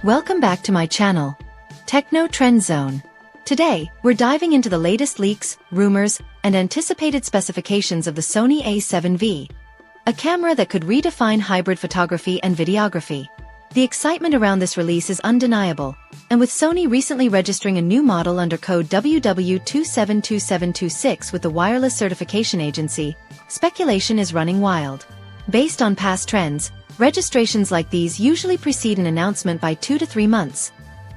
Welcome back to my channel, Techno Trend Zone. Today, we're diving into the latest leaks, rumors, and anticipated specifications of the Sony A7V, a camera that could redefine hybrid photography and videography. The excitement around this release is undeniable, and with Sony recently registering a new model under code WW272726 with the Wireless Certification Agency, speculation is running wild. Based on past trends, registrations like these usually precede an announcement by 2 to 3 months,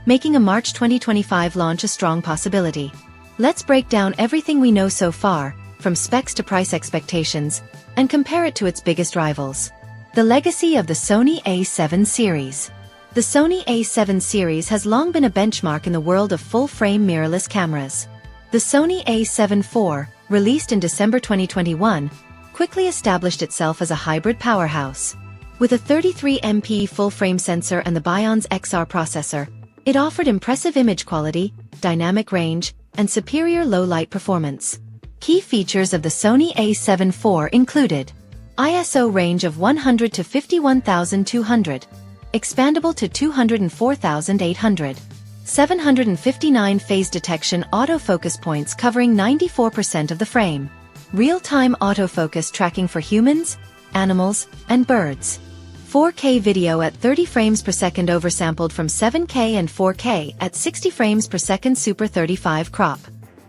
making a March 2025 launch a strong possibility. Let's break down everything we know so far, from specs to price expectations, and compare it to its biggest rivals. The legacy of the Sony A7 series. The Sony A7 series has long been a benchmark in the world of full-frame mirrorless cameras. The Sony A7 IV, released in December 2021, quickly established itself as a hybrid powerhouse. With a 33MP full-frame sensor and the Bionz XR processor, it offered impressive image quality, dynamic range, and superior low-light performance. Key features of the Sony A7 IV included ISO range of 100 to 51,200, expandable to 204,800, 759 phase detection autofocus points covering 94% of the frame, real-time autofocus tracking for humans, animals, and birds, 4K video at 30 frames per second oversampled from 7K and 4K at 60 frames per second Super 35 crop,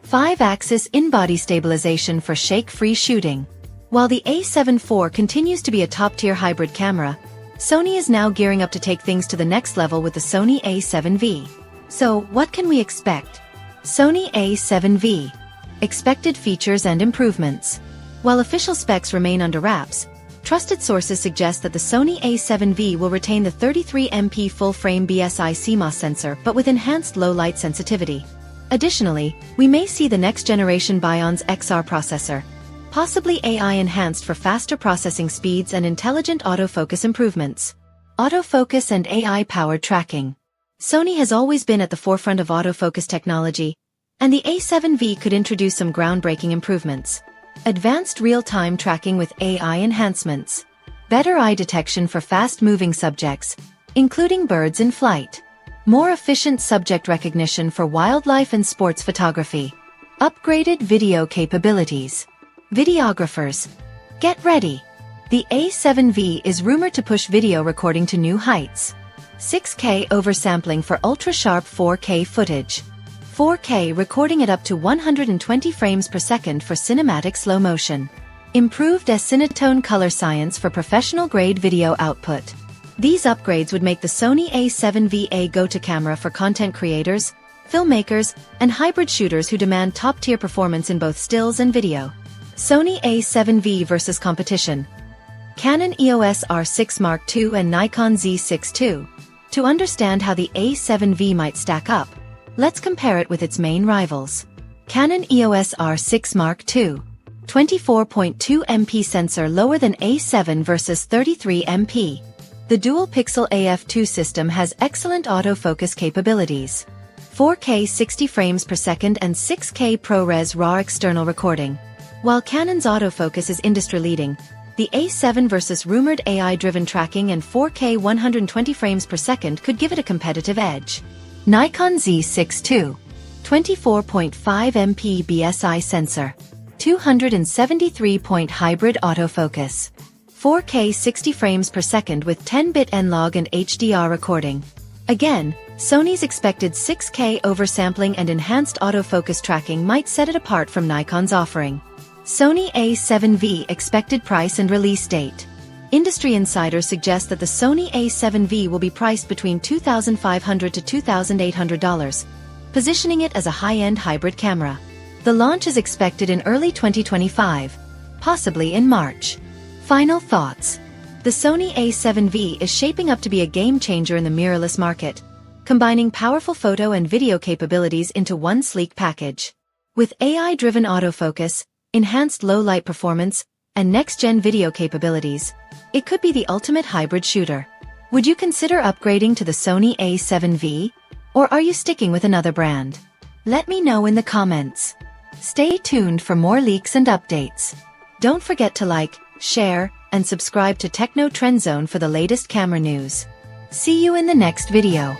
5-axis in-body stabilization for shake-free shooting. While the A7 IV continues to be a top-tier hybrid camera, Sony is now gearing up to take things to the next level with the Sony A7V. So, what can we expect? Sony A7V. Expected features and improvements. While official specs remain under wraps, trusted sources suggest that the Sony A7V will retain the 33MP full-frame BSI CMOS sensor but with enhanced low-light sensitivity. Additionally, we may see the next-generation Bionz XR processor, possibly AI-enhanced for faster processing speeds and intelligent autofocus improvements. Autofocus and AI-powered tracking. Sony has always been at the forefront of autofocus technology, and the A7V could introduce some groundbreaking improvements. Advanced real-time tracking with AI enhancements. Better eye detection for fast-moving subjects, including birds in flight. More efficient subject recognition for wildlife and sports photography. Upgraded video capabilities. Videographers. Get ready! The A7V is rumored to push video recording to new heights. 6K oversampling for ultra-sharp 4K footage. 4K recording at up to 120 frames per second for cinematic slow motion. Improved S-Cinetone color science for professional-grade video output. These upgrades would make the Sony A7V a go-to camera for content creators, filmmakers, and hybrid shooters who demand top-tier performance in both stills and video. Sony A7V versus competition. Canon EOS R6 Mark II and Nikon Z6 II. To understand how the A7V might stack up, let's compare it with its main rivals. Canon EOS R6 Mark II. 24.2MP sensor lower than A7 versus 33MP. The dual-pixel AF2 system has excellent autofocus capabilities. 4K 60 frames per second and 6K ProRes RAW external recording. While Canon's autofocus is industry-leading, the A7 versus rumored AI-driven tracking and 4K 120 frames per second could give it a competitive edge. Nikon Z6 II. 24.5MP BSI sensor. 273-point hybrid autofocus. 4K 60 frames per second with 10-bit N-Log and HDR recording. Again, Sony's expected 6K oversampling and enhanced autofocus tracking might set it apart from Nikon's offering. Sony A7V expected price and release date. Industry insiders suggest that the Sony A7V will be priced between $2,500 to $2,800, positioning it as a high-end hybrid camera. The launch is expected in early 2025, possibly in March. Final thoughts. The Sony A7V is shaping up to be a game-changer in the mirrorless market, combining powerful photo and video capabilities into one sleek package. With AI-driven autofocus, enhanced low-light performance, and next-gen video capabilities, it could be the ultimate hybrid shooter. Would you consider upgrading to the Sony A7V? Or are you sticking with another brand? Let me know in the comments. Stay tuned for more leaks and updates. Don't forget to like, share, and subscribe to Techno Trend Zone for the latest camera news. See you in the next video.